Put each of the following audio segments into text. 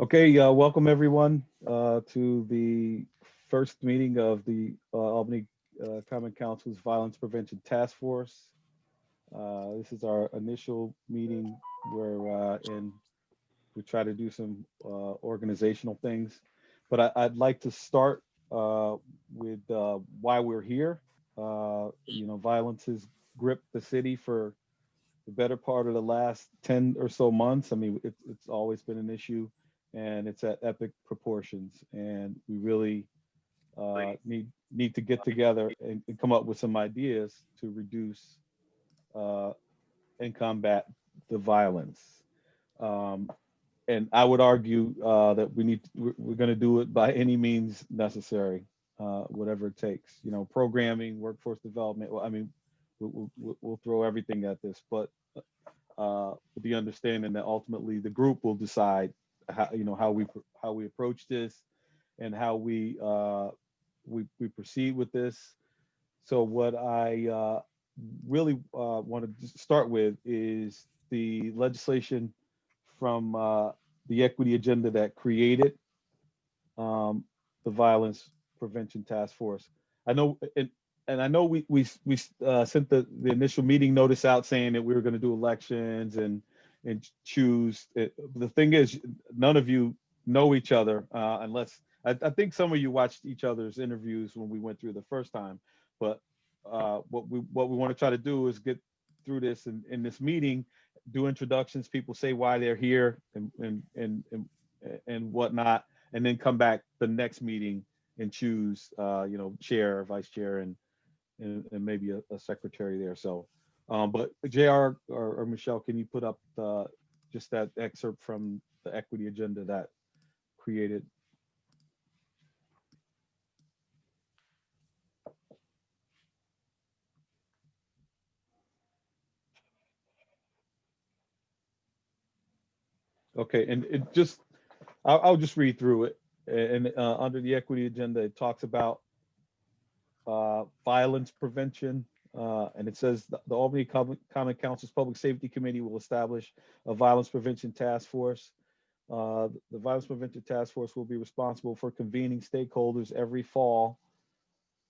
Okay, welcome everyone to the first meeting of the Albany Common Council's Violence Prevention Task Force. This is our initial meeting where we try to do some organizational things. But I'd like to start with why we're here. Violence has gripped the city for the better part of the last 10 or so months. I mean, it's always been an issue and it's at epic proportions. And we really need to get together and come up with some ideas to reduce and combat the violence. And I would argue that we're going to do it by any means necessary, whatever it takes. You know, programming, workforce development. Well, I mean, we'll throw everything at this, but with the understanding that ultimately the group will decide how we approach this and how we proceed with this. So what I really want to start with is the legislation from the equity agenda that created the Violence Prevention Task Force. I know, and I know we sent the initial meeting notice out saying that we were going to do elections and choose. The thing is, none of you know each other unless I think some of you watched each other's interviews when we went through the first time. But what we want to try to do is get through this in this meeting, do introductions, people say why they're here and whatnot, and then come back the next meeting and choose chair, vice chair, and maybe a secretary there. So, but JR or Michelle, can you put up just that excerpt from the equity agenda that created? Okay, and I'll just read through it. And under the equity agenda, it talks about violence prevention, and it says the Albany Common Council's Public Safety Committee will establish a violence prevention task force. The Violence Prevention Task Force will be responsible for convening stakeholders every fall,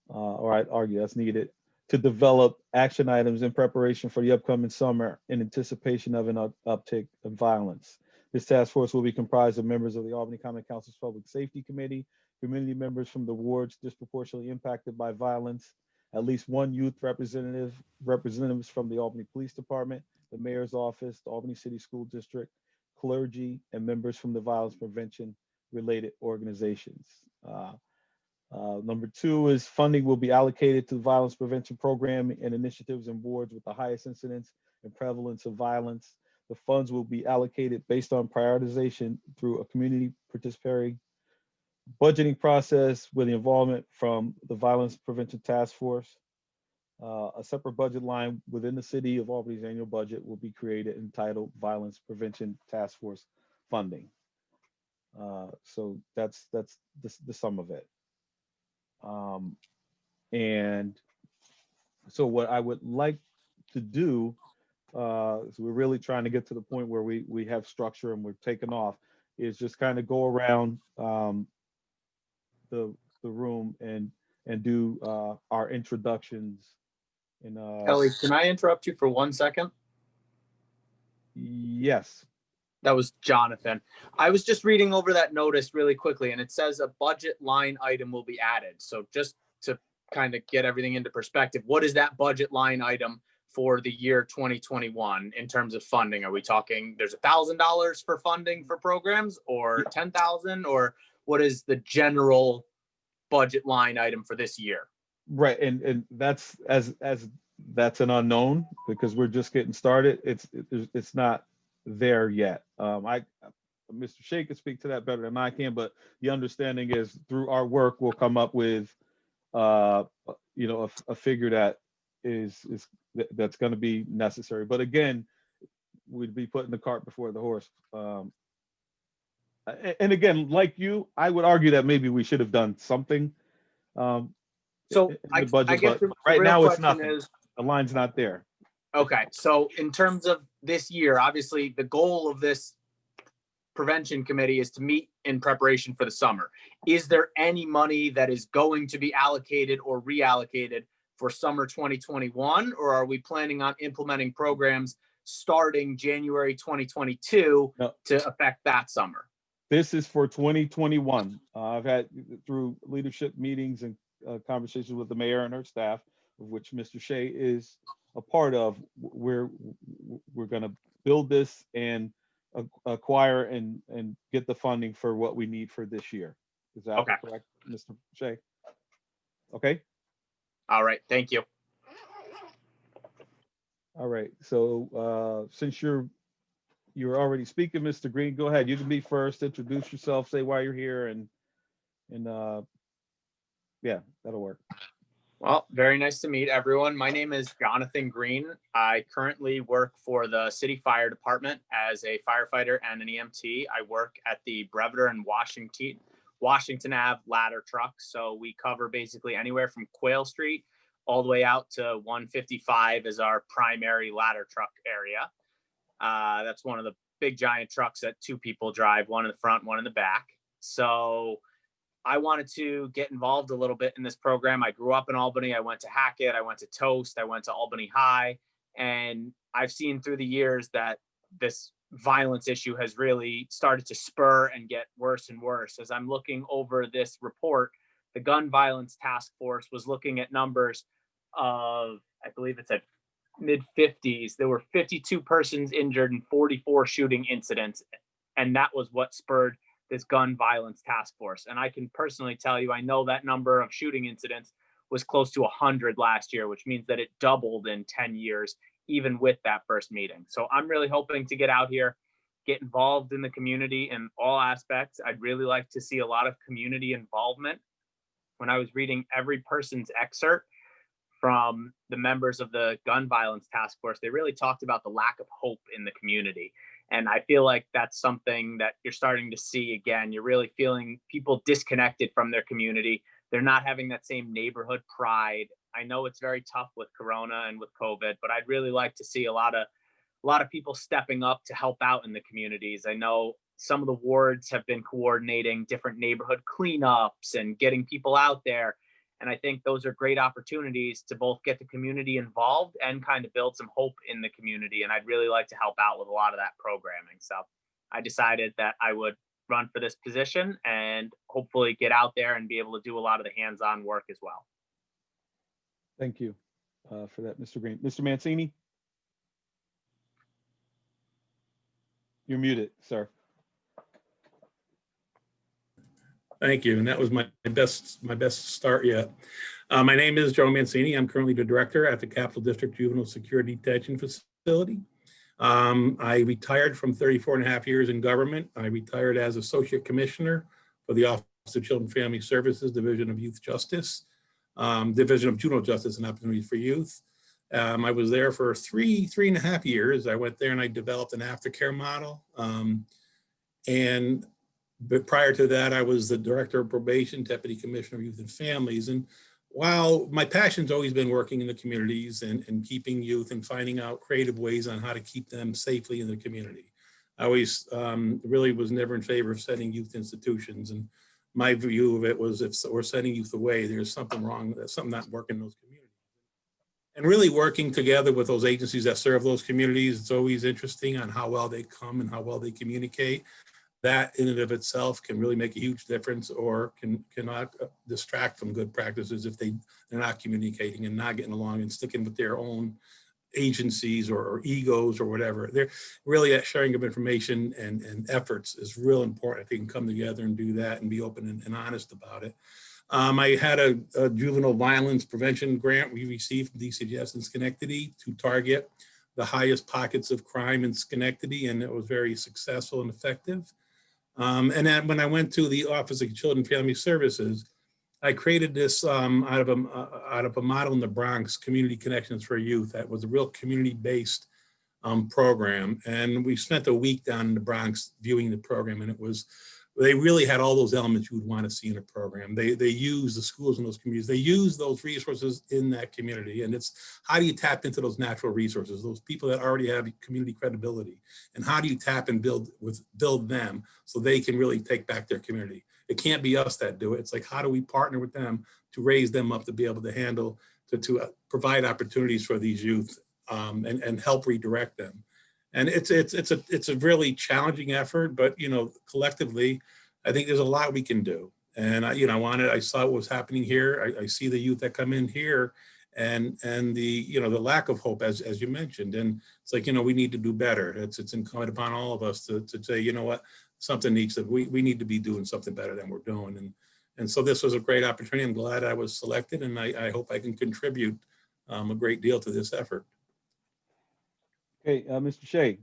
or I'd argue that's needed, to develop action items in preparation for the upcoming summer in anticipation of an uptick in violence. This task force will be comprised of members of the Albany Common Council's Public Safety Committee, community members from the wards disproportionately impacted by violence, at least one youth representatives from the Albany Police Department, the Mayor's Office, the Albany City School District, clergy, and members from the violence prevention related organizations. Number two is funding will be allocated to the violence prevention program and initiatives in wards with the highest incidence and prevalence of violence. The funds will be allocated based on prioritization through a community participatory budgeting process with the involvement from the Violence Prevention Task Force. A separate budget line within the City of Albany's annual budget will be created entitled Violence Prevention Task Force Funding. So that's the sum of it. And so what I would like to do, so we're really trying to get to the point where we have structure and we're taking off, is just kind of go around the room and do our introductions. And Ellie, can I interrupt you for 1 second? Yes. That was Jonathan. I was just reading over that notice really quickly, and it says a budget line item will be added. So just to kind of get everything into perspective, what is that budget line item for the year 2021 in terms of funding? Are we talking there's $1,000 for funding for programs, or 10,000, or what is the general budget line item for this year? Right, and that's that's an unknown because we're just getting started. It's not there yet. Mr. Shea can speak to that better than I can, but the understanding is through our work we'll come up with a figure that that's going to be necessary. But again, we'd be putting the cart before the horse. And again, like you, I would argue that maybe we should have done something. So I guess right now it's nothing. The line's not there. Okay, so in terms of this year, obviously the goal of this prevention committee is to meet in preparation for the summer. Is there any money that is going to be allocated or reallocated for summer 2021, or are we planning on implementing programs starting January 2022 to affect that summer? This is for 2021. I've had, through leadership meetings and conversations with the mayor and her staff, of which Mr. Shea is a part of, we're going to build this and acquire and get the funding for what we need for this year. Is that correct, Mr. Shea? Okay. All right. Thank you. All right. So since you're already speaking, Mr. Green, go ahead. You can be first. Introduce yourself. Say why you're here, and yeah, that'll work. Well, very nice to meet everyone. My name is Jonathan Green. I currently work for the City Fire Department as a firefighter and an EMT. I work at the Breveter and Washington Ave ladder truck. So we cover basically anywhere from Quail Street all the way out to 155 is our primary ladder truck area. That's one of the big giant trucks that two people drive, one in the front, one in the back. So I wanted to get involved a little bit in this program. I grew up in Albany. I went to Hackett. I went to Toast. I went to Albany High. And I've seen through the years that this violence issue has really started to spur and get worse and worse. As I'm looking over this report, the Gun Violence Task Force was looking at numbers of, I believe it's at mid-50s. There were 52 persons injured and 44 shooting incidents. And that was what spurred this Gun Violence Task Force. And I can personally tell you, I know that number of shooting incidents was close to 100 last year, which means that it doubled in 10 years, even with that first meeting. So I'm really hoping to get out here, get involved in the community in all aspects. I'd really like to see a lot of community involvement. When I was reading every person's excerpt from the members of the Gun Violence Task Force, they really talked about the lack of hope in the community. And I feel like that's something that you're starting to see again. You're really feeling people disconnected from their community. They're not having that same neighborhood pride. I know it's very tough with Corona and with COVID, but I'd really like to see a lot of people stepping up to help out in the communities. I know some of the wards have been coordinating different neighborhood cleanups and getting people out there. And I think those are great opportunities to both get the community involved and kind of build some hope in the community. And I'd really like to help out with a lot of that programming. So I decided that I would run for this position and hopefully get out there and be able to do a lot of the hands-on work as well. Thank you for that, Mr. Green. Mr. Mancini? You're muted, sir. Thank you, and that was my best start yet. My name is Joe Mancini. I'm currently the director at the Capital District Juvenile Security Detention Facility. I retired from 34 and a half years in government. I retired as Associate Commissioner for the Office of Children and Family Services, Division of Youth Justice, Division of Juvenile Justice and Opportunities for Youth. I was there for three and a half years. I went there and I developed an aftercare model. But prior to that, I was the Director of Probation, Deputy Commissioner of Youth and Families. And while my passion's always been working in the communities and keeping youth and finding out creative ways on how to keep them safely in the community, I always really was never in favor of setting youth institutions. And my view of it was, if we're sending youth away, there's something wrong, there's something not working in those communities. And really working together with those agencies that serve those communities, it's always interesting on how well they come and how well they communicate. That in and of itself can really make a huge difference, or cannot distract from good practices if they're not communicating and not getting along and sticking with their own agencies or egos or whatever. They're really, that sharing of information and efforts is real important. If they can come together and do that and be open and honest about it. I had a juvenile violence prevention grant we received from DCGS in Schenectady to target the highest pockets of crime in Schenectady, and it was very successful and effective. And then when I went to the Office of Children and Family Services, I created this out of a model in the Bronx, Community Connections for Youth. That was a real community-based program. And we spent a week down in the Bronx viewing the program, and it was they really had all those elements you would want to see in a program. They use the schools in those communities. They use those resources in that community. And it's how do you tap into those natural resources, those people that already have community credibility, and how do you tap and build them so they can really take back their community? It can't be us that do it. It's like, how do we partner with them to raise them up to be able to handle, to provide opportunities for these youth and help redirect them. And it's a really challenging effort, but collectively, I think there's a lot we can do. And I saw what was happening here. I see the youth that come in here, and the the lack of hope, as you mentioned. And it's like we need to do better. It's incumbent upon all of us to say what, something needs to, we need to be doing something better than we're doing. And so this was a great opportunity. I'm glad I was selected, and I hope I can contribute a great deal to this effort. Okay, Mr. Shea.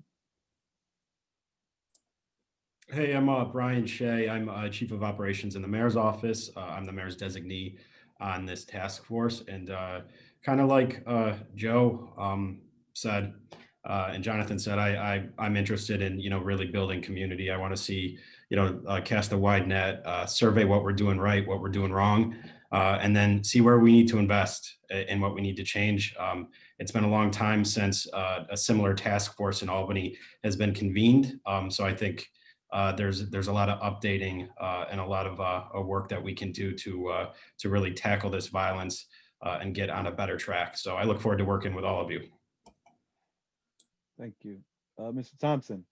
Hey, I'm Brian Shea. I'm Chief of Operations in the Mayor's Office. I'm the Mayor's designee on this task force. And kind of like Joe said, and Jonathan said, I'm interested in, really building community. I want to see, cast a wide net, survey what we're doing right, what we're doing wrong, and then see where we need to invest and what we need to change. It's been a long time since a similar task force in Albany has been convened. So I think there's a lot of updating and a lot of work that we can do to really tackle this violence and get on a better track. So I look forward to working with all of you. Thank you. Mr. Thompson.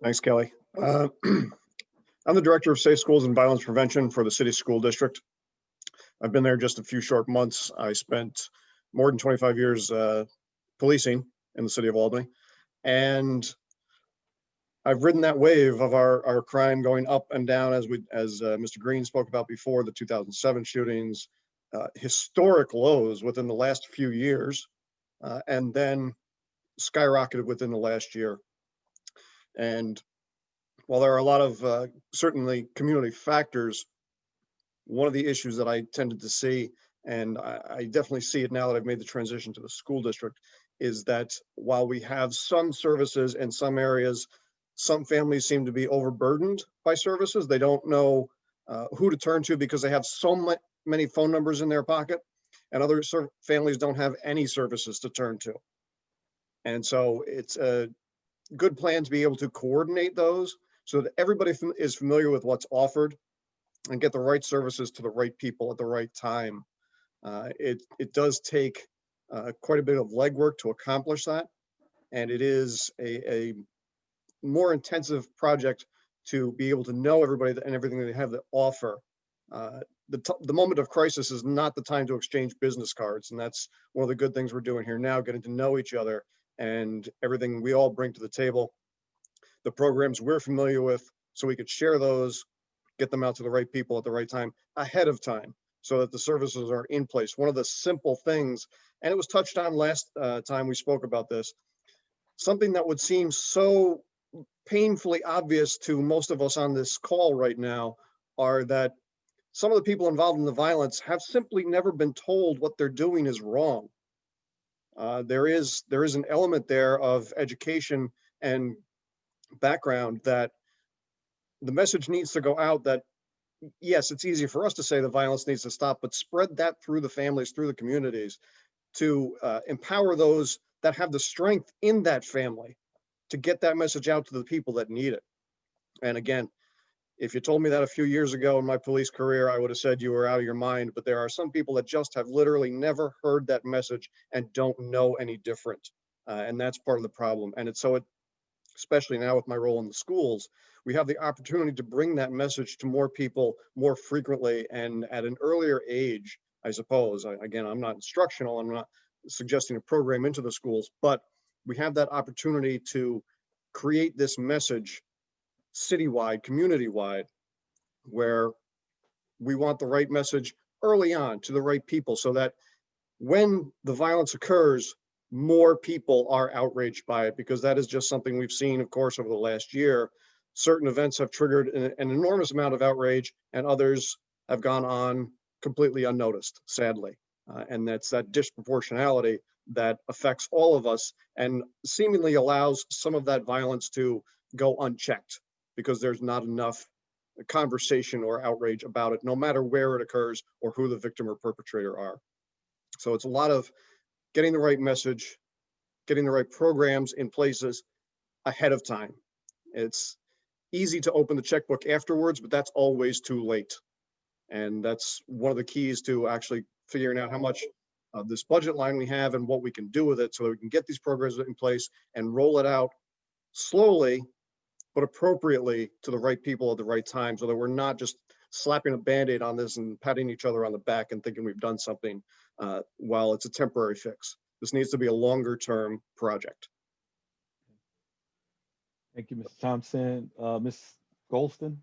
Thanks, Kelly. I'm the Director of Safe Schools and Violence Prevention for the City School District. I've been there just a few short months. I spent more than 25 years policing in the city of Albany. And I've ridden that wave of our crime going up and down as Mr. Green spoke about before, the 2007 shootings, historic lows within the last few years, and then skyrocketed within the last year. And while there are a lot of certainly community factors, one of the issues that I tended to see, and I definitely see it now that I've made the transition to the school district, is that while we have some services in some areas, some families seem to be overburdened by services. They don't know who to turn to because they have so many phone numbers in their pocket, and other families don't have any services to turn to. And so it's a good plan to be able to coordinate those so that everybody is familiar with what's offered and get the right services to the right people at the right time. It does take quite a bit of legwork to accomplish that. And it is a more intensive project to be able to know everybody and everything they have to offer. The moment of crisis is not the time to exchange business cards. And that's one of the good things we're doing here now, getting to know each other and everything we all bring to the table, the programs we're familiar with, so we could share those, get them out to the right people at the right time, ahead of time, so that the services are in place. One of the simple things, and it was touched on last time we spoke about this, something that would seem so painfully obvious to most of us on this call right now are that some of the people involved in the violence have simply never been told what they're doing is wrong. There is an element there of education and background that the message needs to go out that, yes, it's easy for us to say the violence needs to stop, but spread that through the families, through the communities, to empower those that have the strength in that family to get that message out to the people that need it. And again, if you told me that a few years ago in my police career, I would have said you were out of your mind, but there are some people that just have literally never heard that message and don't know any different. And that's part of the problem. And especially now with my role in the schools, we have the opportunity to bring that message to more people more frequently and at an earlier age, I suppose. Again, I'm not instructional, I'm not suggesting a program into the schools, but we have that opportunity to create this message citywide, community-wide, where we want the right message early on to the right people so that when the violence occurs, more people are outraged by it, because that is just something we've seen, of course, over the last year. Certain events have triggered an enormous amount of outrage, and others have gone on completely unnoticed, sadly. And that's that disproportionality that affects all of us and seemingly allows some of that violence to go unchecked because there's not enough conversation or outrage about it, no matter where it occurs or who the victim or perpetrator are. So it's a lot of getting the right message, getting the right programs in places ahead of time. It's easy to open the checkbook afterwards, but that's always too late. And that's one of the keys to actually figuring out how much of this budget line we have and what we can do with it so that we can get these programs in place and roll it out slowly, but appropriately to the right people at the right time so that we're not just slapping a Band-Aid on this and patting each other on the back and thinking we've done something while it's a temporary fix. This needs to be a longer term project. Thank you, Mr. Thompson. Ms. Golston?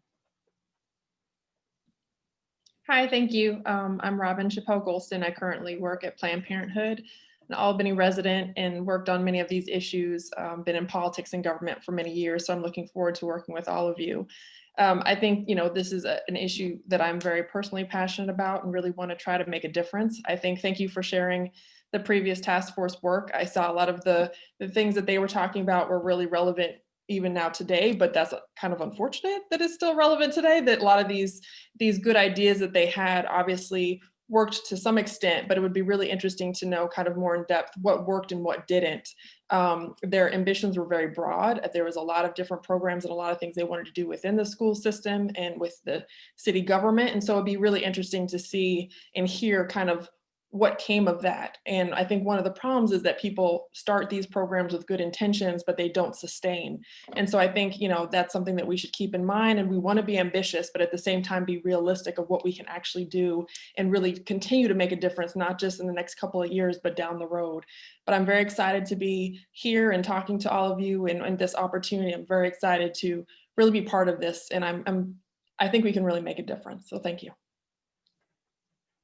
Hi, thank you. I'm Robin Chapelle Golson. I currently work at Planned Parenthood, an Albany resident, and worked on many of these issues, been in politics and government for many years, so I'm looking forward to working with all of you. I think, this is an issue that I'm very personally passionate about and really want to try to make a difference. I think, thank you for sharing the previous task force work. I saw a lot of the things that they were talking about were really relevant even now today, but that's kind of unfortunate that it's still relevant today, that a lot of these good ideas that they had obviously worked to some extent, but it would be really interesting to know kind of more in depth what worked and what didn't. Their ambitions were very broad. There was a lot of different programs and a lot of things they wanted to do within the school system and with the city government. And so it'd be really interesting to see and hear kind of what came of that. And I think one of the problems is that people start these programs with good intentions, but they don't sustain. And so I think, that's something that we should keep in mind, and we want to be ambitious, but at the same time, be realistic of what we can actually do and really continue to make a difference, not just in the next couple of years, but down the road. But I'm very excited to be here and talking to all of you and this opportunity. I'm very excited to really be part of this. And I think we can really make a difference. So thank you.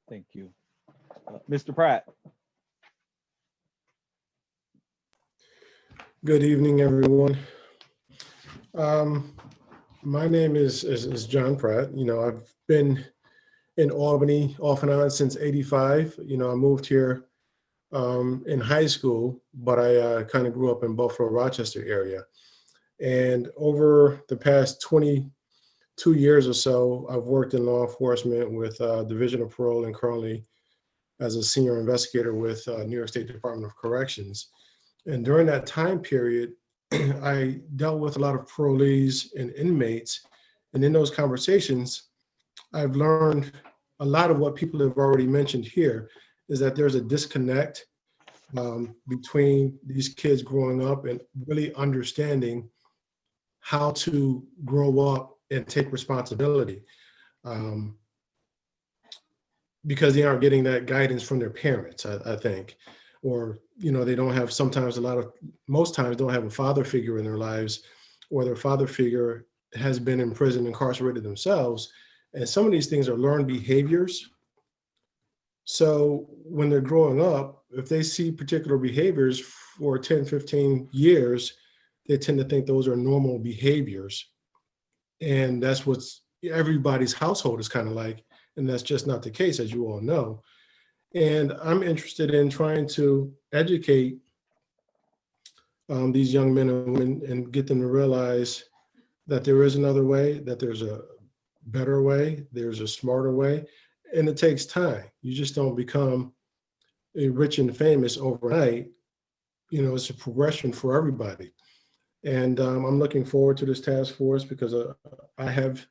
Thank you. Mr. Pratt? Good evening, everyone. My name is John Pratt. I've been in Albany off and on since '85. I moved here in high school, but I kind of grew up in Buffalo, Rochester area. And over the past 22 years or so, I've worked in law enforcement with Division of Parole and currently as a senior investigator with New York State Department of Corrections. And during that time period, I dealt with a lot of parolees and inmates. And in those conversations, I've learned a lot of what people have already mentioned here, is that there's a disconnect between these kids growing up and really understanding how to grow up and take responsibility. Because they aren't getting that guidance from their parents, I think. Or, they don't have most times don't have a father figure in their lives, or their father figure has been in prison, incarcerated themselves. And some of these things are learned behaviors. So when they're growing up, if they see particular behaviors for 10, 15 years, they tend to think those are normal behaviors. And that's what's everybody's household is kind of like. And that's just not the case, as you all know. And I'm interested in trying to educate these young men and women and get them to realize that there is another way, that there's a better way, there's a smarter way, and it takes time. You just don't become rich and famous overnight. It's a progression for everybody. And I'm looking forward to this task force because I have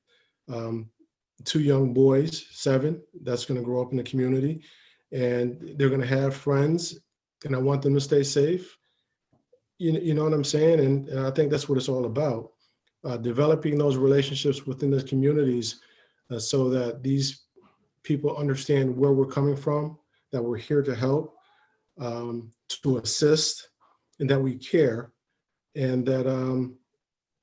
2 young boys, 7, that's going to grow up in the community, and they're going to have friends, and I want them to stay safe. You know what I'm saying? And I think that's what it's all about, developing those relationships within the communities so that these people understand where we're coming from, that we're here to help, to assist, and that we care. And that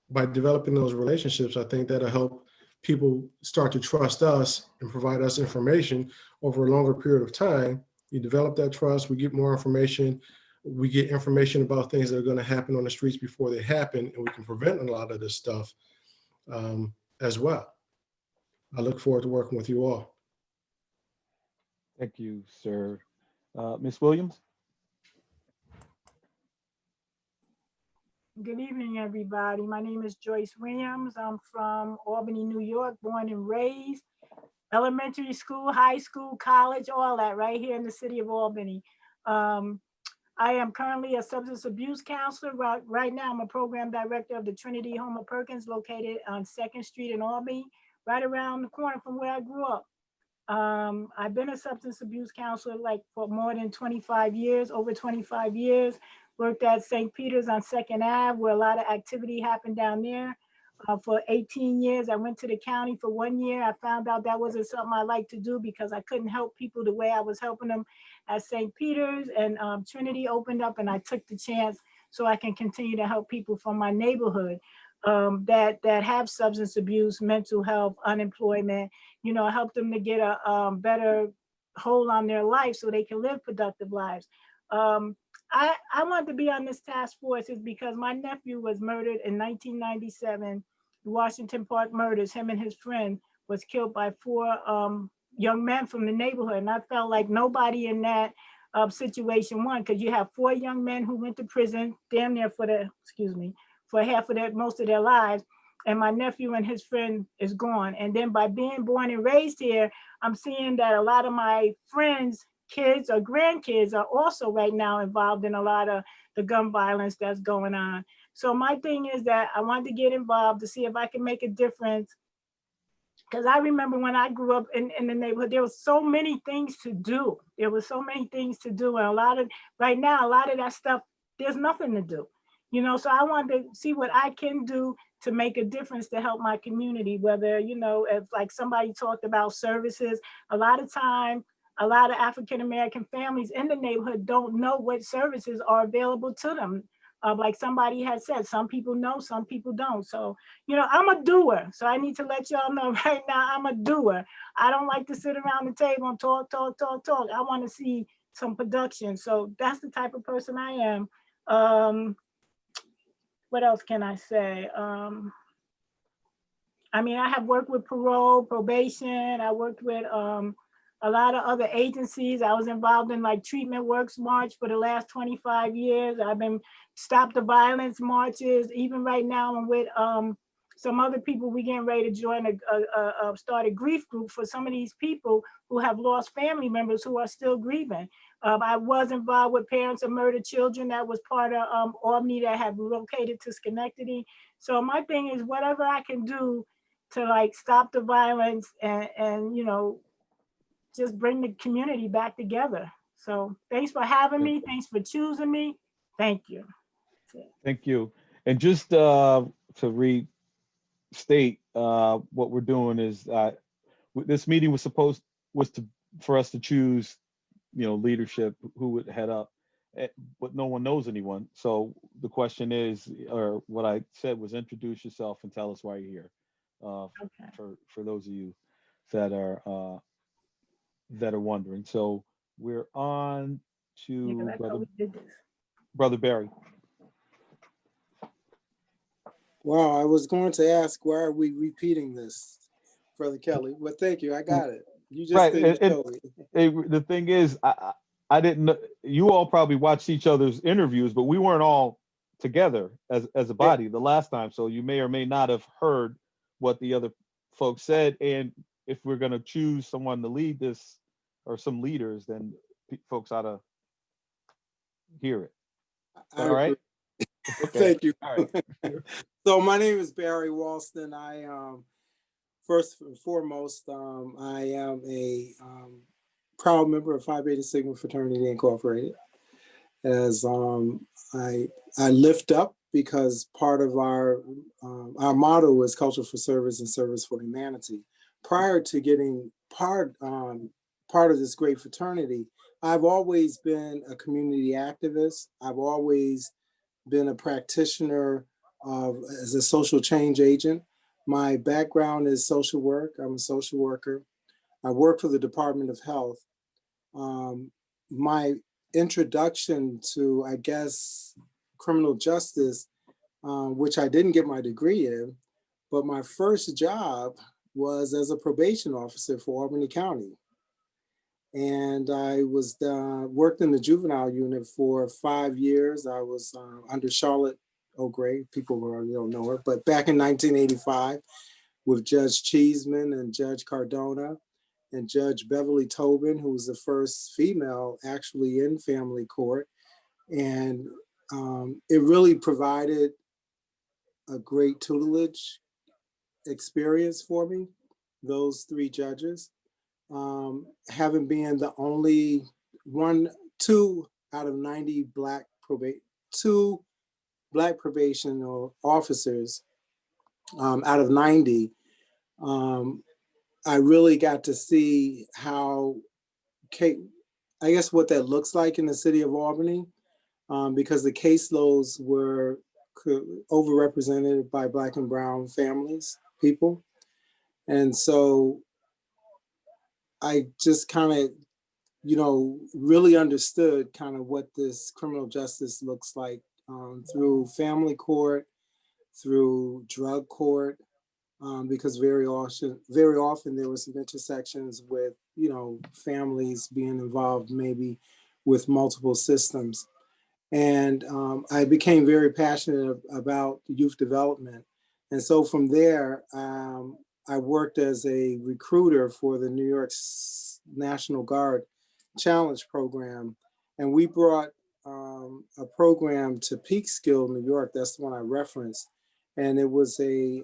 by developing those relationships, I think that'll help people start to trust us and provide us information over a longer period of time. You develop that trust, we get more information, we get information about things that are going to happen on the streets before they happen, and we can prevent a lot of this stuff as well. I look forward to working with you all. Thank you, sir. Ms. Williams? Good evening, everybody. My name is Joyce Williams. I'm from Albany, New York, born and raised. Elementary school, high school, college, all that right here in the city of Albany. I am currently a substance abuse counselor. Right now, I'm a program director of the Trinity Home of Perkins located on 2nd Street in Albany, right around the corner from where I grew up. I've been a substance abuse counselor like for more than 25 years, over 25 years. Worked at St. Peter's on 2nd Ave, where a lot of activity happened down there. For 18 years, I went to the county for 1 year. I found out that wasn't something I liked to do because I couldn't help people the way I was helping them at St. Peter's, and Trinity opened up and I took the chance so I can continue to help people from my neighborhood that have substance abuse, mental health, unemployment, you know, help them to get a better hold on their life so they can live productive lives. I wanted to be on this task force is because my nephew was murdered in 1997, Washington Park murders. Him and his friend was killed by 4 young men from the neighborhood. And I felt like nobody in that situation won, because you have 4 young men who went to prison damn near for half of most of their lives. And my nephew and his friend is gone. And then by being born and raised here, I'm seeing that a lot of my friends' kids or grandkids are also right now involved in a lot of the gun violence that's going on. So my thing is that I wanted to get involved to see if I can make a difference. Because I remember when I grew up in the neighborhood, there was so many things to do. There was so many things to do. And right now, a lot of that stuff, there's nothing to do. You know, so I wanted to see what I can do to make a difference to help my community, whether, you know, if like somebody talked about services, a lot of time, a lot of African-American families in the neighborhood don't know what services are available to them. Like somebody had said, some people know, some people don't. So, you know, I'm a doer. So I need to let y'all know right now, I'm a doer. I don't like to sit around the table and talk. I want to see some production. So that's the type of person I am. What else can I say? I mean, I have worked with parole, probation. I worked with a lot of other agencies. I was involved in like Treatment Works March for the last 25 years. I've been Stop the Violence marches. Even right now, I'm with some other people. We getting ready to join start a grief group for some of these people who have lost family members who are still grieving. I was involved with Parents of Murdered Children. That was part of Albany that have relocated to Schenectady. So my thing is whatever I can do to like stop the violence and you know, just bring the community back together. So thanks for having me. Thanks for choosing me. Thank you. Thank you. And just to restate, what we're doing is this meeting was for us to choose, you know, leadership who would head up, but no one knows anyone. So the question is, or what I said was, introduce yourself and tell us why you're here. Okay. For those of you that are wondering. So we're on to Brother Barry. Wow, I was going to ask, why are we repeating this, Brother Kelly? But thank you, I got it. You just Right. didn't show it. The thing is, I didn't know, you all probably watched each other's interviews, but we weren't all together as a body the last time. So you may or may not have heard what the other folks said. And if we're going to choose someone to lead this, or some leaders, then folks ought to hear it. All right. Okay. Thank you. All right. So my name is Barry Walston. I first and foremost, I am a proud member of Phi Beta Sigma Fraternity Incorporated. As I lift up, because part of our motto is culture for service and service for humanity. Prior to getting part of this great fraternity, I've always been a community activist. I've always been a practitioner as a social change agent. My background is social work. I'm a social worker. I work for the Department of Health. My introduction to, I guess, criminal justice, which I didn't get my degree in, but my first job was as a probation officer for Albany County. And I was worked in the juvenile unit for 5 years. I was under Charlotte O'Gray. People already don't know her, but back in 1985 with Judge Cheeseman and Judge Cardona and Judge Beverly Tobin, who was the first female actually in family court. And it really provided a great tutelage experience for me, those 3 judges. Having been the only 2 out of 90 Black probation officers out of 90, I really got to see how, I guess what that looks like in the city of Albany, because the caseloads were overrepresented by Black and brown families, people. And so I just kind of, really understood kind of what this criminal justice looks like through family court, through drug court, because very often there was some intersections with, families being involved maybe with multiple systems. And I became very passionate about youth development. And so from there, I worked as a recruiter for the New York National Guard Challenge Program. And we brought a program to Peekskill, New York. That's the one I referenced. And it was a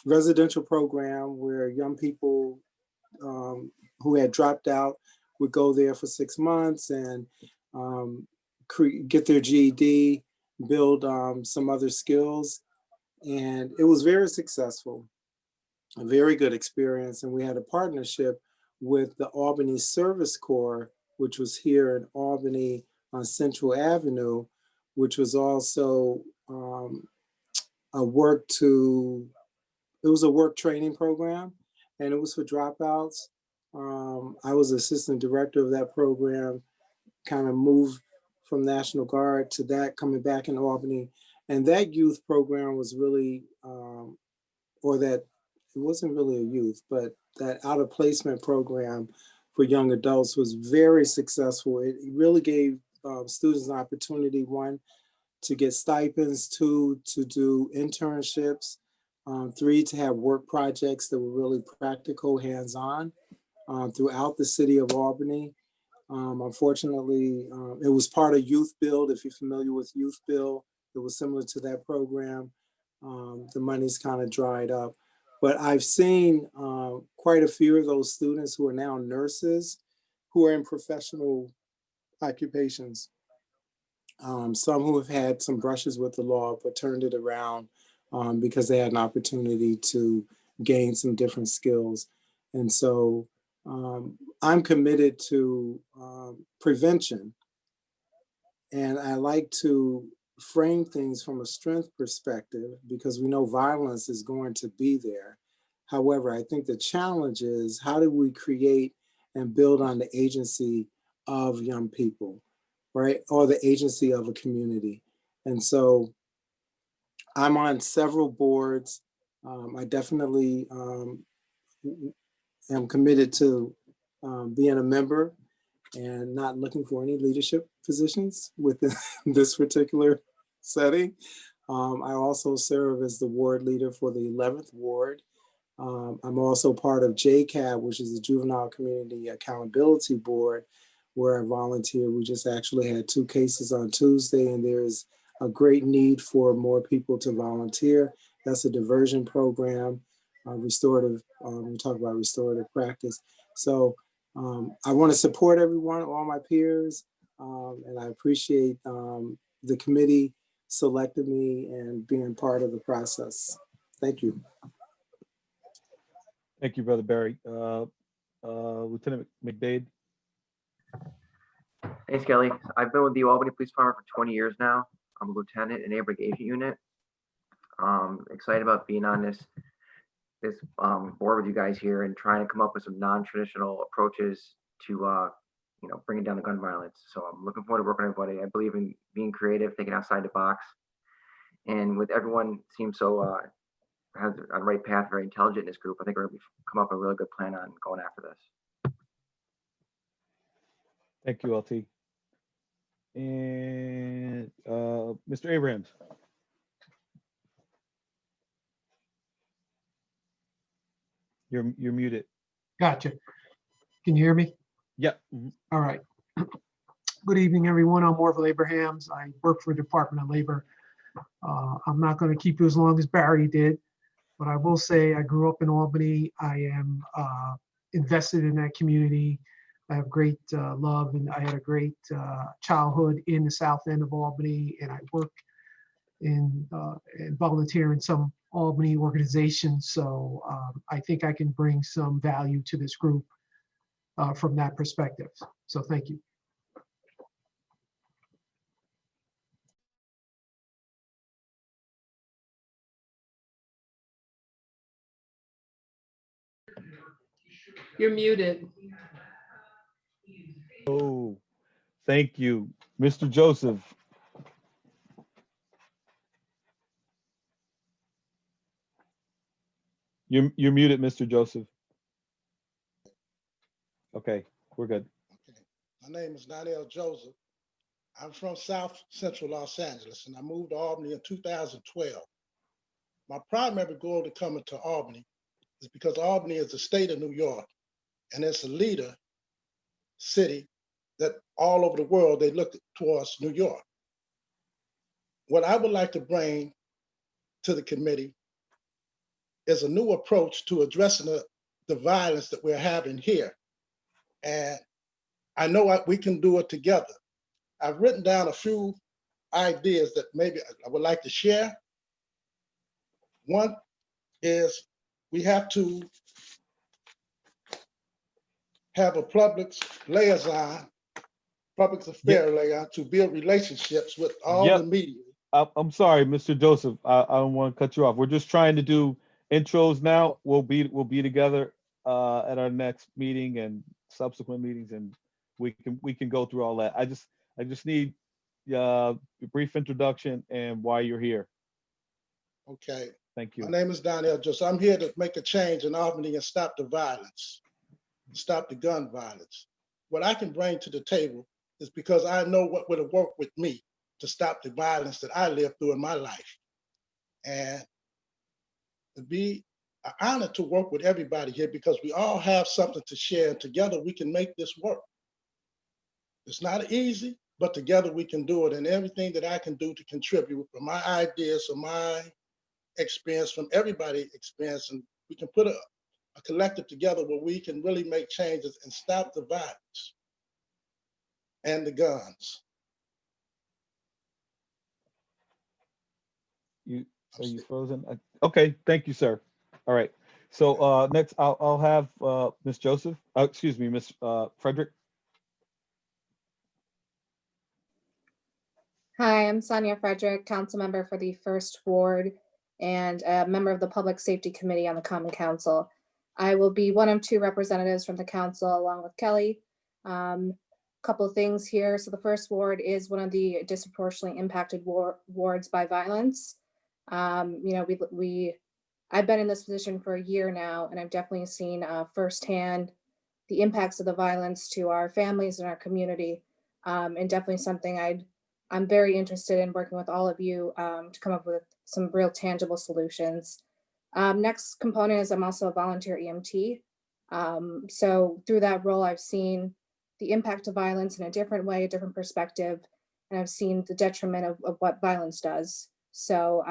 residential program where young people who had dropped out would go there for 6 months and get their GED, build some other skills. And it was very successful, a very good experience. And we had a partnership with the Albany Service Corps, which was here in Albany on Central Avenue, which was also a work training program, and it was for dropouts. I was assistant director of that program, kind of moved from National Guard to that, coming back in Albany. And that youth program was really, it wasn't really a youth, but that out of placement program for young adults was very successful. It really gave students an opportunity, 1, to get stipends, 2, to do internships, 3, to have work projects that were really practical, hands-on throughout the city of Albany. Unfortunately, it was part of Youth Build. If you're familiar with Youth Build, it was similar to that program. The money's kind of dried up. But I've seen quite a few of those students who are now nurses who are in professional occupations. Some who have had some brushes with the law, but turned it around because they had an opportunity to gain some different skills. And so I'm committed to prevention. And I like to frame things from a strength perspective because we know violence is going to be there. However, I think the challenge is how do we create and build on the agency of young people, right? Or the agency of a community. And so I'm on several boards. I definitely am committed to being a member and not looking for any leadership positions within this particular setting. I also serve as the ward leader for the 11th ward. I'm also part of JCAB, which is the Juvenile Community Accountability Board, where I volunteer. We just actually had 2 cases on Tuesday, and there's a great need for more people to volunteer. That's a diversion program, restorative, we talk about restorative practice. So I want to support everyone, all my peers, and I appreciate the committee selected me and being part of the process. Thank you. Thank you, Brother Barry. Lieutenant Mcdade. Thanks, Kelly. I've been with the Albany Police Department for 20 years now. I'm a lieutenant in Abrams Agent Unit. Excited about being on this board with you guys here and trying to come up with some non-traditional approaches to bringing down the gun violence. So I'm looking forward to working with everybody. I believe in being creative, thinking outside the box, and with everyone seems so has on the right path, very intelligent in this group. I think we're going to come up with a really good plan on going after this. Thank you, LT. And Mr. Abrams. You're muted. Gotcha. Can you hear me? Yep. Mhm. All right. Good evening, everyone. I'm Orville Abrahams. I work for the Department of Labor. I'm not going to keep you as long as Barry did, but I will say I grew up in Albany. I am invested in that community. I have great love, and I had a great childhood in the south end of Albany, and I work in and volunteer in some Albany organizations. So I think I can bring some value to this group from that perspective. So thank you. You're muted. Oh, thank you, Mr. Joseph. You're muted, Mr. Joseph. Okay, we're good. Okay. My name is Daniel Joseph. I'm from South Central Los Angeles, and I moved to Albany in 2012. My primary goal to coming to Albany is because Albany is the state of New York, and it's a leader city that all over the world, they look towards New York. What I would like to bring to the committee is a new approach to addressing the violence that we're having here. And I know we can do it together. I've written down a few ideas that maybe I would like to share. One is we have to have a public liaison, public affairs liaison, to build relationships with all the media. I'm sorry, Mr. Joseph. I don't want to cut you off. We're just trying to do intros now. We'll be together at our next meeting and subsequent meetings, and we can go through all that. I just need a brief introduction and why you're here. Okay. Thank you. My name is Daniel Joseph. I'm here to make a change in Albany and stop the violence, stop the gun violence. What I can bring to the table is because I know what would have worked with me to stop the violence that I lived through in my life. And to be an honor to work with everybody here because we all have something to share, and together we can make this work. It's not easy, but together we can do it. And everything that I can do to contribute from my ideas, from my experience, from everybody's experience, and we can put a collective together where we can really make changes and stop the violence and the guns. Are you frozen? Okay, thank you, sir. All right. So next, I'll have Miss Joseph. Excuse me, Miss Frederick. Hi, I'm Sonia Frederick, council member for the First Ward and a member of the Public Safety Committee on the Common Council. I will be one of two representatives from the council along with Kelly. Couple of things here. So the First Ward is one of the disproportionately impacted wards by violence. I've been in this position for a year now, and I've definitely seen firsthand the impacts of the violence to our families and our community, and definitely something I'm very interested in working with all of you to come up with some real tangible solutions. Next component is I'm also a volunteer EMT. So through that role, I've seen the impact of violence in a different way, a different perspective, and I've seen the detriment of what violence does. So,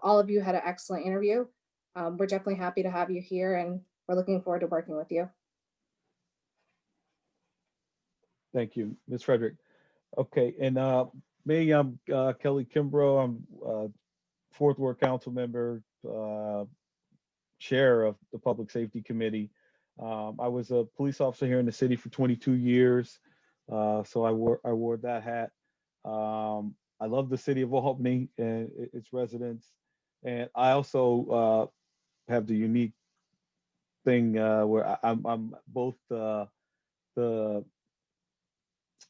all of you had an excellent interview. We're definitely happy to have you here, and we're looking forward to working with you. Thank you, Ms. Frederick. Okay, and me, I'm Kelly Kimbrough. I'm Fourth Ward Council member, chair of the Public Safety Committee. I was a police officer here in the city for 22 years, so I wore that hat. I love the city of Albany and its residents, and I also have the unique thing where I'm both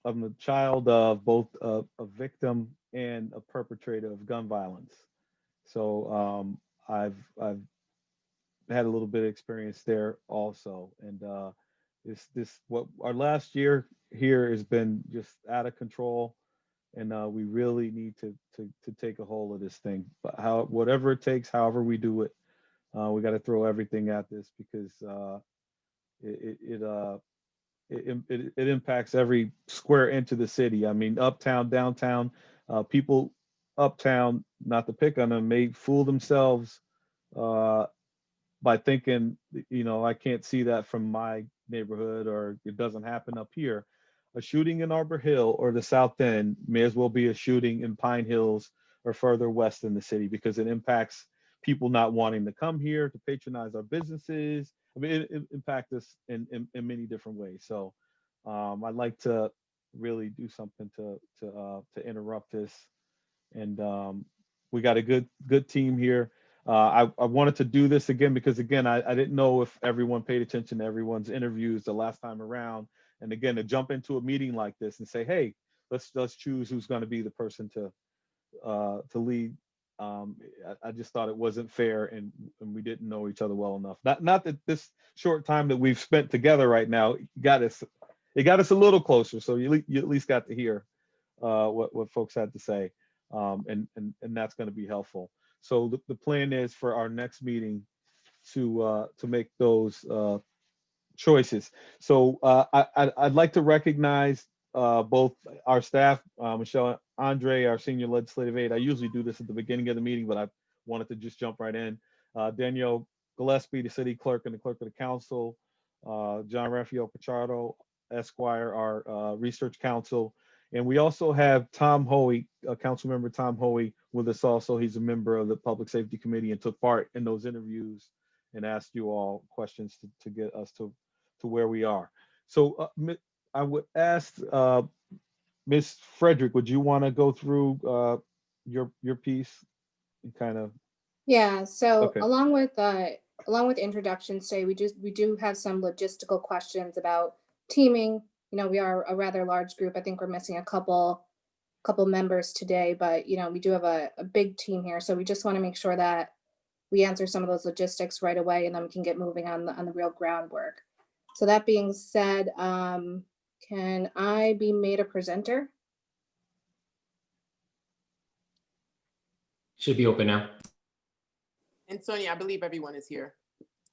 I'm a child of both a victim and a perpetrator of gun violence. So I've had a little bit of experience there also, and this what our last year here has been just out of control, and we really need to take a hold of this thing. But whatever it takes, however we do it, we got to throw everything at this because it impacts every square inch of the city. I mean, uptown, downtown, people uptown, not to pick on them, may fool themselves by thinking, I can't see that from my neighborhood, or it doesn't happen up here. A shooting in Arbor Hill or the South End may as well be a shooting in Pine Hills or further west in the city, because it impacts people not wanting to come here to patronize our businesses. I mean, it impacts us in many different ways. So I'd like to really do something to interrupt this. And we got a good team here. I wanted to do this again because, again, I didn't know if everyone paid attention to everyone's interviews the last time around. And again, to jump into a meeting like this and say, hey, let's choose who's going to be the person to lead. I just thought it wasn't fair, and we didn't know each other well enough. Not that this short time that we've spent together right now got us a little closer. So you at least got to hear what folks had to say, and that's going to be helpful. So the plan is for our next meeting to make those choices. So I'd like to recognize both our staff, Michelle Andre, our senior legislative aide. I usually do this at the beginning of the meeting, but I wanted to just jump right in. Danielle Gillespie, the city clerk and the clerk of the council. John Raphael Pichardo, Esquire, our research counsel. And we also have Tom Hoey, council member Tom Hoey, with us also. He's a member of the Public Safety Committee and took part in those interviews and asked you all questions to get us to where we are. So I would ask Ms. Frederick, would you want to go through your piece and kind of? Yeah, so Okay. along with introductions today, we do have some logistical questions about teaming. We are a rather large group. I think we're missing a couple members today, but we do have a big team here. So we just want to make sure that we answer some of those logistics right away, and then we can get moving on the real groundwork. So that being said, can I be made a presenter? Should be open now. And Sonia, I believe everyone is here.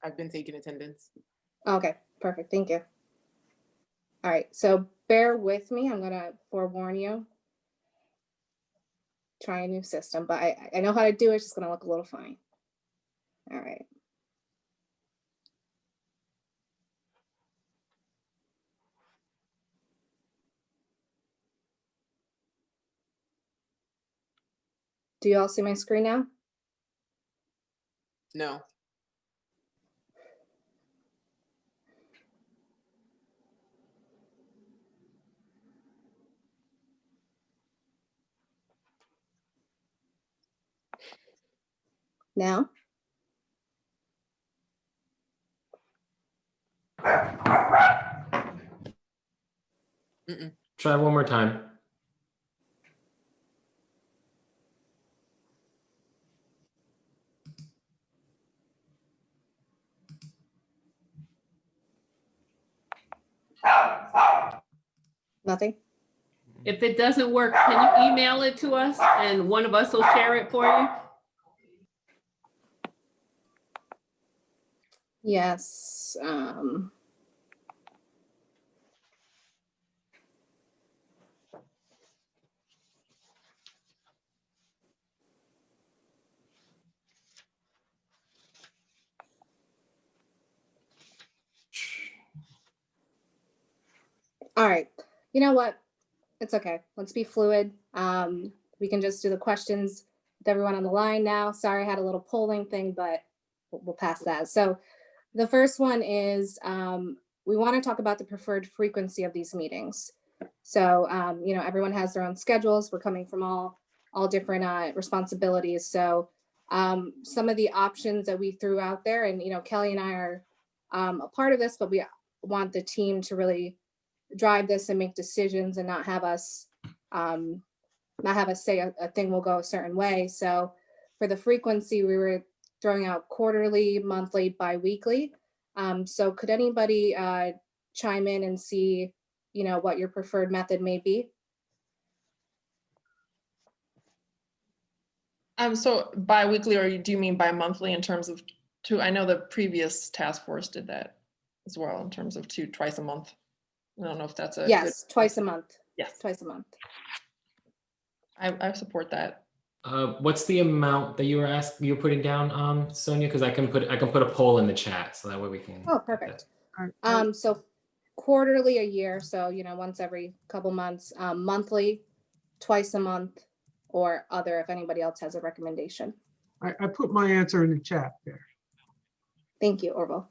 I've been taking attendance. Okay, perfect. Thank you. All right, so bear with me. I'm gonna forewarn you. Try a new system, but I know how to do it. It's just gonna look a little funny. All right. Do you all see my screen now? No. Now? Try one more time. Nothing? If it doesn't work, can you email it to us and one of us will share it for you? Yes. All right. You know what? It's okay. Let's be fluid. We can just do the questions with everyone on the line now. Sorry, I had a little polling thing, but we'll pass that. So the first one is we want to talk about the preferred frequency of these meetings. So, everyone has their own schedules. We're coming from all different responsibilities. So some of the options that we threw out there, and, Kelly and I are a part of this, but we want the team to really drive this and make decisions and not have us say a thing will go a certain way. So for the frequency, we were throwing out quarterly, monthly, bi-weekly. So could anybody chime in and see, what your preferred method may be? So bi-weekly, or do you mean bi-monthly in terms of two? I know the previous task force did that as well in terms of twice a month. I don't know if that's a Yes, twice a month. Yes, twice a month. I support that. What's the amount that you were putting down, Sonia? Because I can put a poll in the chat so that way we can. Oh, perfect. So quarterly a year, so once every couple months, monthly, twice a month, or other if anybody else has a recommendation. I put my answer in the chat there. Thank you, Orville.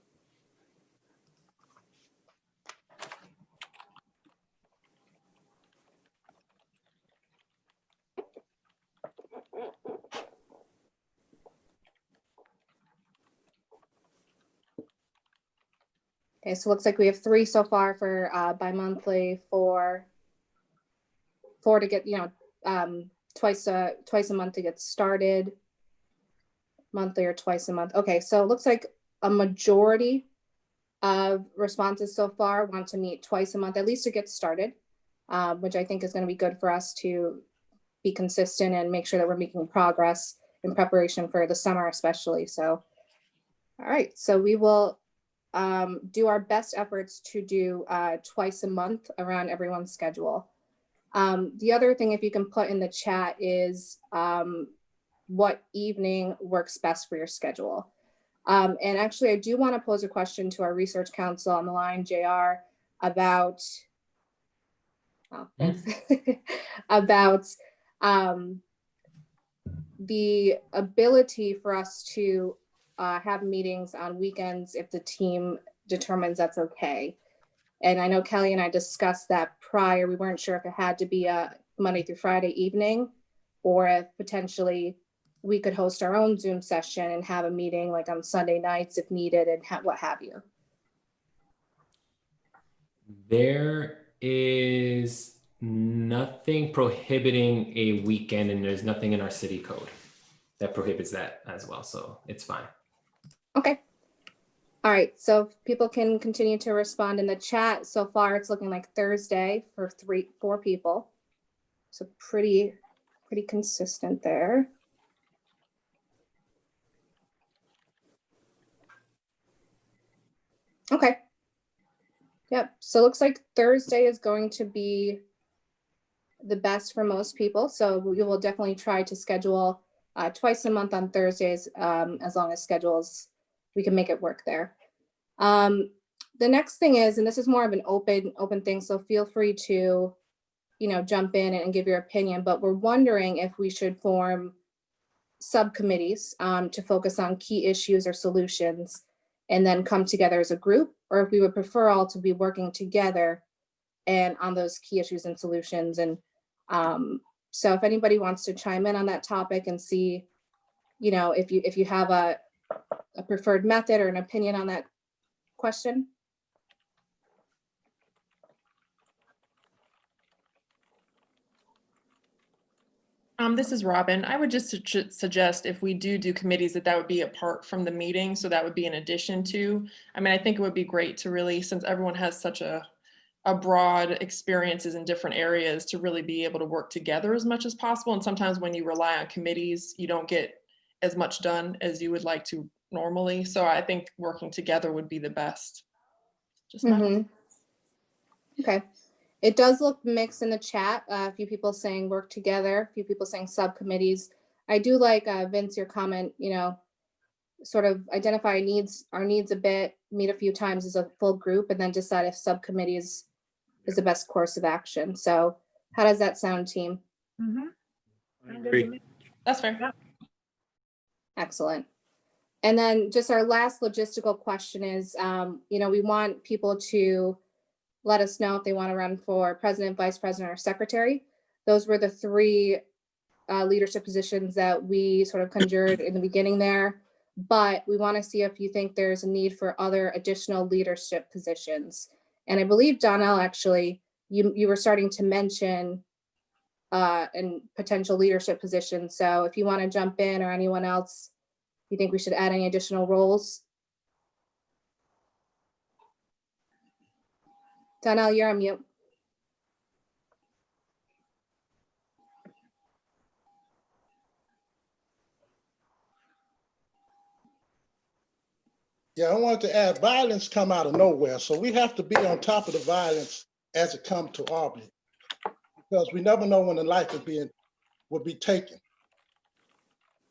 Okay, so looks like we have 3 so far for bi-monthly, 4 to get, twice a month to get started, monthly or twice a month. Okay, so it looks like a majority of responses so far want to meet twice a month, at least to get started, which I think is going to be good for us to be consistent and make sure that we're making progress in preparation for the summer, especially. So, all right, so we will do our best efforts to do twice a month around everyone's schedule. The other thing, if you can put in the chat, is what evening works best for your schedule. And actually, I do want to pose a question to our research council on the line, JR, about about the ability for us to have meetings on weekends if the team determines that's okay. And I know Kelly and I discussed that prior. We weren't sure if it had to be a Monday through Friday evening, or if potentially we could host our own Zoom session and have a meeting like on Sunday nights if needed, and what have you. There is nothing prohibiting a weekend, and there's nothing in our city code that prohibits that as well. So it's fine. Okay. All right, so people can continue to respond in the chat. So far, it's looking like Thursday for 4 people. So pretty consistent there. Okay. Yep, so it looks like Thursday is going to be the best for most people. So we will definitely try to schedule twice a month on Thursdays, as long as schedules, we can make it work there. The next thing is, and this is more of an open thing, so feel free to, jump in and give your opinion, but we're wondering if we should form subcommittees to focus on key issues or solutions and then come together as a group, or if we would prefer all to be working together and on those key issues and solutions. And so if anybody wants to chime in on that topic and see, if you have a preferred method or an opinion on that question. This is Robin. I would just suggest if we do committees that would be apart from the meeting. So that would be in addition to, I think it would be great to really, since everyone has such a broad experiences in different areas, to really be able to work together as much as possible. And sometimes when you rely on committees, you don't get as much done as you would like to normally. So I think working together would be the best. Just Okay. It does look mixed in the chat. A few people saying work together, a few people saying subcommittees. I do like, Vince, your comment, sort of identify our needs a bit, meet a few times as a full group, and then decide if subcommittees is the best course of action. So how does that sound, team? I agree. That's fair. Excellent. And then just our last logistical question is, we want people to let us know if they want to run for president, vice president, or secretary. Those were the 3 leadership positions that we sort of conjured in the beginning there. But we want to see if you think there's a need for other additional leadership positions. And I believe, Donnell, actually, you were starting to mention in potential leadership positions. So if you want to jump in, or anyone else, you think we should add any additional roles? Donnell, you're on mute. Yeah, I wanted to add, violence come out of nowhere. So we have to be on top of the violence as it comes to Albany, because we never know when the life will be taken.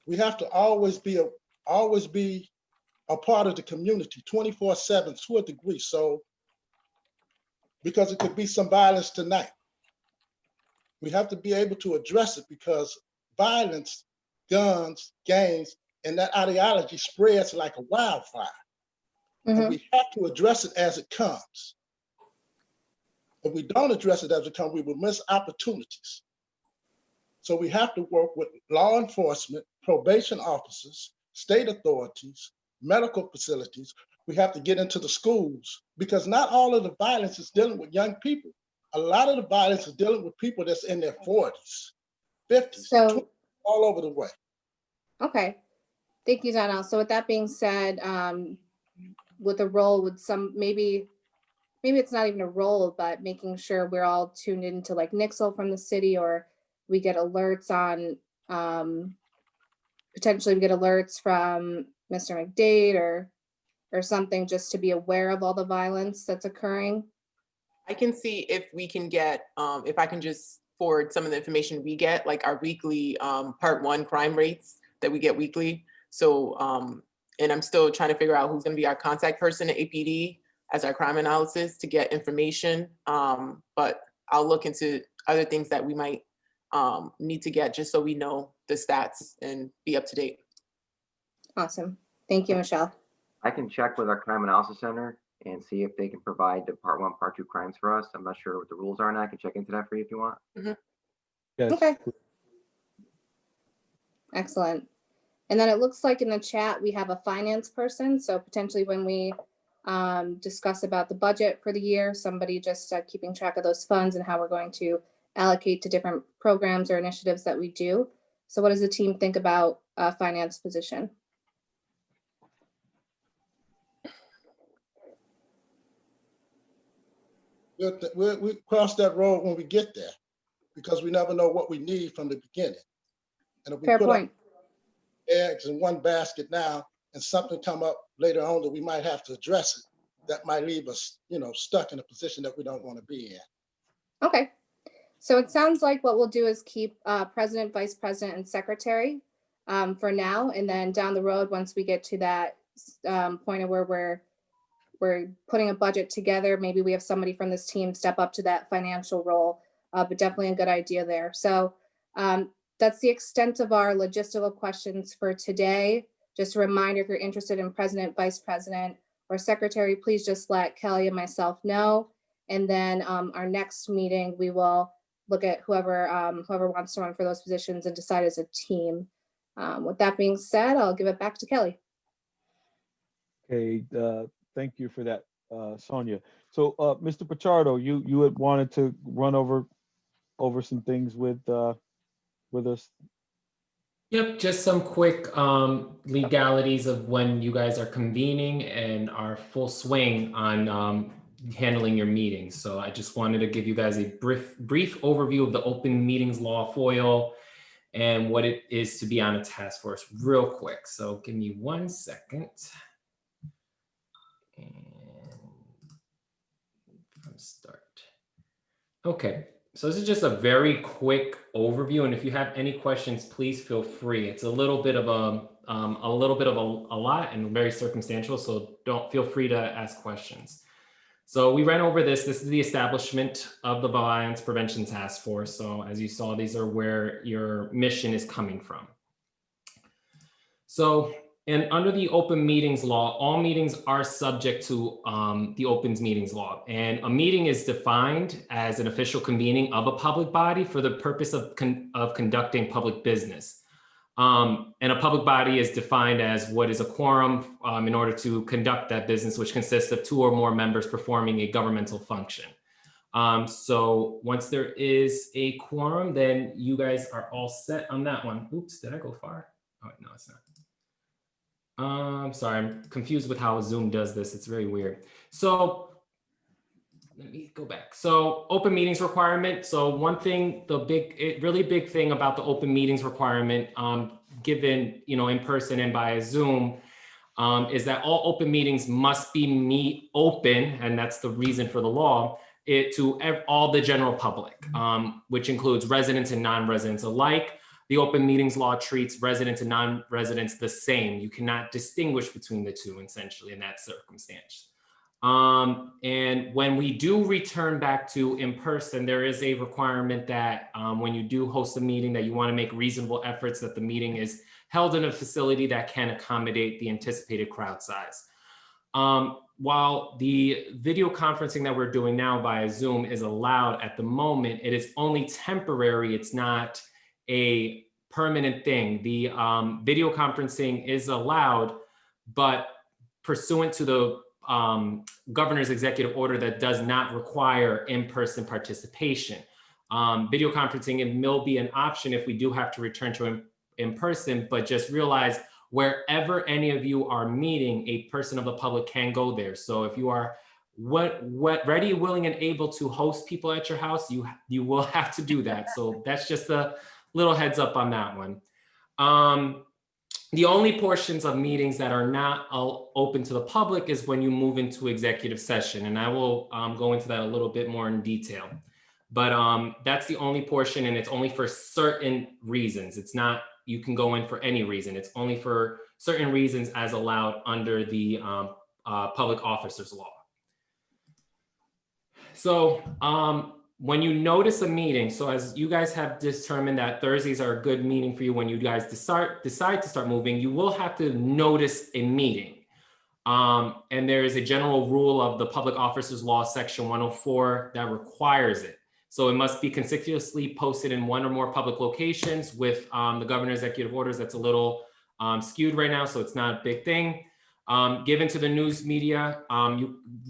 We have to always be a part of the community 24/7 to a degree. So, because it could be some violence tonight. We have to be able to address it, because violence, guns, gangs, and that ideology spreads like a wildfire. And we have to address it as it comes. If we don't address it as it comes, we will miss opportunities. So we have to work with law enforcement, probation officers, state authorities, medical facilities. We have to get into the schools, because not all of the violence is dealing with young people. A lot of the violence is dealing with people that's in their 40s, 50s, So, all over the way. okay. Thank you, Donnell. So with that being said, with a role with some, maybe it's not even a role, but making sure we're all tuned into like Nixle from the city, or we get alerts on, potentially we get alerts from Mr. Mcdade or something, just to be aware of all the violence that's occurring. I can see if we can get, if I can just forward some of the information we get, like our weekly part 1 crime rates that we get weekly. So, and I'm still trying to figure out who's going to be our contact person at APD as our crime analysis to get information. But I'll look into other things that we might need to get, just so we know the stats and be up to date. Awesome. Thank you, Michelle. I can check with our crime analysis center and see if they can provide the part 1, part 2 crimes for us. I'm not sure what the rules are, and I can check into that for you if you want. Yes. Okay. Excellent. And then it looks like in the chat, we have a finance person. So potentially when we discuss about the budget for the year, somebody just keeping track of those funds and how we're going to allocate to different programs or initiatives that we do. So what does the team think about a finance position? We cross that road when we get there, because we never know what we need from the beginning. And if we Fair put point. eggs in one basket now and something come up later on that we might have to address it, that might leave us, stuck in a position that we don't want to be in. Okay. So it sounds like what we'll do is keep president, vice president, and secretary for now. And then down the road, once we get to that point of where we're putting a budget together, maybe we have somebody from this team step up to that financial role, but definitely a good idea there. So that's the extent of our logistical questions for today. Just a reminder, if you're interested in president, vice president, or secretary, please just let Kelly and myself know. And then our next meeting, we will look at whoever wants to run for those positions and decide as a team. With that being said, I'll give it back to Kelly. Okay, thank you for that, Sonia. So, Mr. Pichardo, you had wanted to run over some things with us. Yep, just some quick legalities of when you guys are convening and are full swing on handling your meetings. So I just wanted to give you guys a brief overview of the open meetings law foil and what it is to be on a task force real quick. So give me 1 second. And from start. Okay. So this is just a very quick overview, and if you have any questions, please feel free. It's a little bit of a lot and very circumstantial, so don't feel free to ask questions. So we ran over this. This is the establishment of the Violence Prevention Task Force. So as you saw, these are where your mission is coming from. So, and under the open meetings law, all meetings are subject to the open meetings law. And a meeting is defined as an official convening of a public body for the purpose of conducting public business. And a public body is defined as what is a quorum in order to conduct that business, which consists of 2 or more members performing a governmental function. So once there is a quorum, then you guys are all set on that one. Oops, did I go far? Oh, no, it's not. Sorry, I'm confused with how Zoom does this. It's very weird. So let me go back. So open meetings requirement. So one thing, really big thing about the open meetings requirement, given, in person and by Zoom, is that all open meetings must be open, and that's the reason for the law, to all the general public, which includes residents and non-residents alike. The open meetings law treats residents and non-residents the same. You cannot distinguish between the two, essentially, in that circumstance. And when we do return back to in person, there is a requirement that when you do host a meeting, that you want to make reasonable efforts that the meeting is held in a facility that can accommodate the anticipated crowd size. While the video conferencing that we're doing now via Zoom is allowed at the moment, it is only temporary. It's not a permanent thing. The video conferencing is allowed, but pursuant to the governor's executive order that does not require in-person participation. Video conferencing will be an option if we do have to return to in person, but just realize wherever any of you are meeting, a person of the public can go there. So if you are ready, willing, and able to host people at your house, you will have to do that. So that's just a little heads up on that one. The only portions of meetings that are not open to the public is when you move into executive session. And I will go into that a little bit more in detail. But that's the only portion, and it's only for certain reasons. It's not, you can go in for any reason. It's only for certain reasons as allowed under the public officers law. So when you notice a meeting, so as you guys have determined that Thursdays are a good meeting for you when you guys decide to start moving, you will have to notice a meeting. And there is a general rule of the Public Officers Law, Section 104, that requires it. So it must be conspicuously posted in one or more public locations. With the governor's executive orders, that's a little skewed right now, so it's not a big thing. Given to the news media,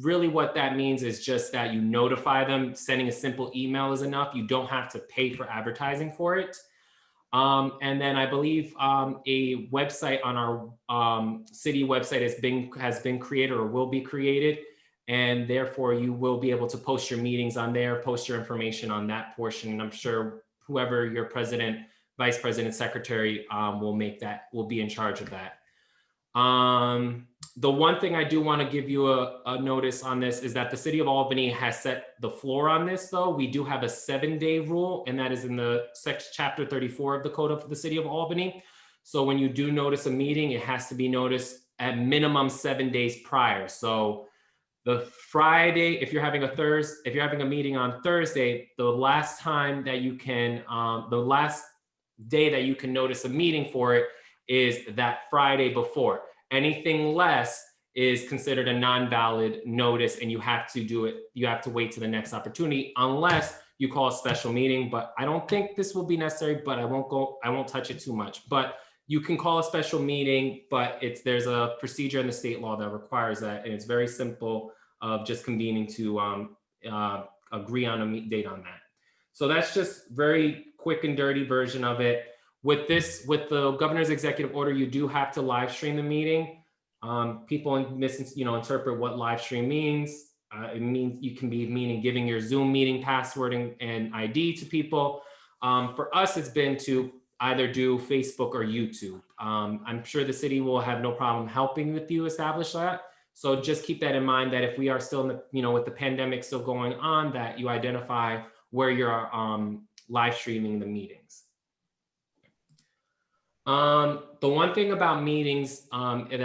really what that means is just that you notify them. Sending a simple email is enough. You don't have to pay for advertising for it. And then I believe a website on our city website has been created or will be created. And therefore you will be able to post your meetings on there, post your information on that portion. And I'm sure whoever your president, vice president, secretary will be in charge of that. The one thing I do want to give you a notice on this is that the city of Albany has set the floor on this, though. We do have a 7-day rule, and that is in the chapter 34 of the code of the city of Albany. So when you do notice a meeting, it has to be noticed at minimum 7 days prior. So the Friday, if you're having a meeting on Thursday, the last time that you can, the last day that you can notice a meeting for it is that Friday before. Anything less is considered a non-valid notice, and you have to do it. You have to wait to the next opportunity unless you call a special meeting. But I don't think this will be necessary, but I won't touch it too much. But you can call a special meeting, but there's a procedure in the state law that requires that. And it's very simple of just convening to agree on a date on that. So that's just very quick and dirty version of it. With the governor's executive order, you do have to live stream the meeting. People interpret what live stream means. It means you can be giving your Zoom meeting password and ID to people. For us, it's been to either do Facebook or YouTube. I'm sure the city will have no problem helping with you establish that. So just keep that in mind, that if we are still in the, with the pandemic still going on, that you identify where you're live streaming the meetings. The one thing about meetings that